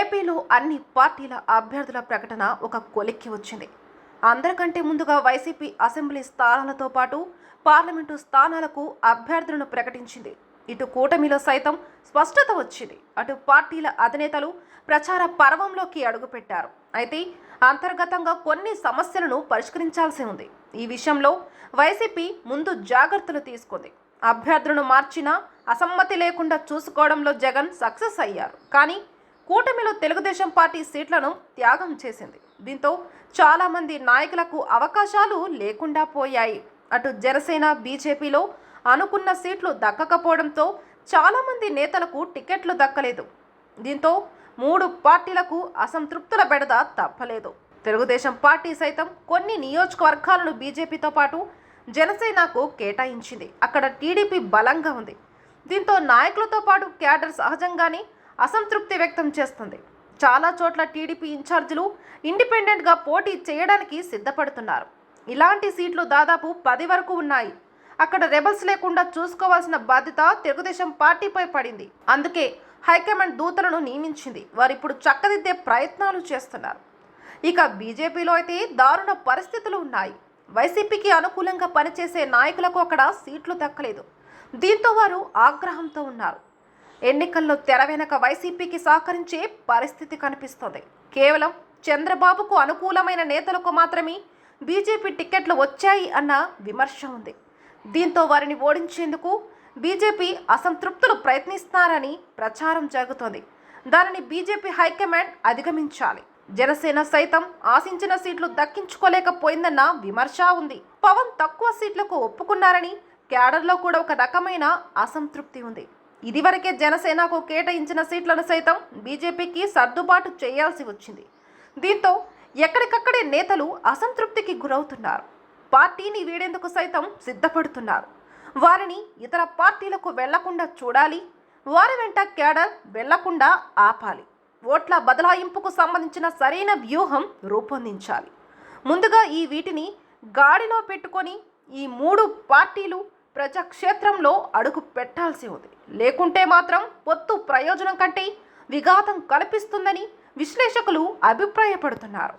ఏపీలో అన్ని పార్టీల అభ్యర్థుల ప్రకటన ఒక కొలిక్కి వచ్చింది. అందరికంటే ముందుగా వైసీపీ అసెంబ్లీ స్థానాలతో పాటు పార్లమెంటు స్థానాలకు అభ్యర్థులను ప్రకటించింది. ఇటు కూటమిలో సైతం స్పష్టత వచ్చింది. అటు పార్టీల అధినేతలు ప్రచార పర్వంలోకి అడుగుపెట్టారు. అయితే అంతర్గతంగా కొన్ని సమస్యలను పరిష్కరించాల్సి ఉంది. ఈ విషయంలో వైసీపీ ముందు జాగ్రత్తలు తీసుకుంది. అభ్యర్థులను మార్చినా అసమ్మతి లేకుండా చూసుకోవడంలో జగన్ సక్సెస్ అయ్యారు. కానీ కూటమిలో తెలుగుదేశం పార్టీ సీట్లను త్యాగం చేసింది. దీంతో చాలా మంది నాయకులకు అవకాశాలు లేకుండా పోయాయి. అటు జనసేన, బీజేపీలో అనుకున్న సీట్లు దక్కకపోవడంతో చాలా మంది నేతలకు టికెట్లు దక్కలేదు. దీంతో 3 పార్టీలకు అసంతృప్తుల బెడద తప్పలేదు. తెలుగుదేశం పార్టీ సైతం కొన్ని నియోజకవర్గాలను బీజేపీతో పాటు జనసేనకు కేటాయించింది. అక్కడ టీడీపీ బలంగా ఉంది. దీంతో నాయకులతో పాటు క్యాడర్ సహజంగానే అసంతృప్తి వ్యక్తం చేస్తుంది. చాలా చోట్ల టీడీపీ ఇన్ఛార్జీలు ఇండిపెండెంట్గా పోటీ చేయడానికి సిద్ధపడుతున్నారు. ఇలాంటి సీట్లు దాదాపు 10 వరకు ఉన్నాయి. అక్కడ రెబల్స్ లేకుండా చూసుకోవాల్సిన బాధ్యత తెలుగుదేశం పార్టీపై పడింది. అందుకే హైకమాండ్ దూతలను నియమించింది. వారు ఇప్పుడు చక్కదిద్దే ప్రయత్నాలు చేస్తున్నారు. ఇక బీజేపీలో అయితే దారుణ పరిస్థితులు ఉన్నాయి. వైసీపీకి అనుకూలంగా పనిచేసే నాయకులకు అక్కడ సీట్లు దక్కలేదు. దీంతో వారు ఆగ్రహంతో ఉన్నారు. ఎన్నికల్లో తెర వెనక వైసీపీకి సహకరించే పరిస్థితి కనిపిస్తోంది. కేవలం చంద్రబాబుకు అనుకూలమైన నేతలకు మాత్రమే బీజేపీ టికెట్లు వచ్చాయి అన్న విమర్శ ఉంది. దీంతో వారిని ఓడించేందుకు బీజేపీ అసంతృప్తులు ప్రయత్నిస్తున్నారని ప్రచారం జరుగుతోంది. దానిని బీజేపీ హైకమాండ్ అధిగమించాలి. జనసేన సైతం ఆశించిన సీట్లు దక్కించుకోలేకపోయిందన్న విమర్శ ఉంది. పవన్ తక్కువ సీట్లకు ఒప్పుకున్నారని క్యాడర్లో కూడా ఒక రకమైన అసంతృప్తి ఉంది. ఇదివరకే జనసేనకు కేటాయించిన సీట్లను సైతం బీజేపీకి సర్దుబాటు చేయాల్సి వచ్చింది. దీంతో ఎక్కడికక్కడే నేతలు అసంతృప్తికి గురవుతున్నారు. పార్టీని వీడేందుకు సైతం సిద్ధపడుతున్నారు. వారిని ఇతర పార్టీలకు వెళ్లకుండా చూడాలి. వారి వెంట క్యాడర్ వెళ్లకుండా ఆపాలి. ఓట్ల బదలాయింపుకు సంబంధించిన సరైన వ్యూహం రూపొందించాలి. ముందుగా వీటిని గాడిలో పెట్టుకొని ఈ 3 పార్టీలు ప్రజాక్షేత్రంలో అడుగు పెట్టాల్సి ఉంది. లేకుంటే మాత్రం పొత్తు ప్రయోజనం కంటే విఘాతం కల్పిస్తుందని విశ్లేషకులు అభిప్రాయపడుతున్నారు.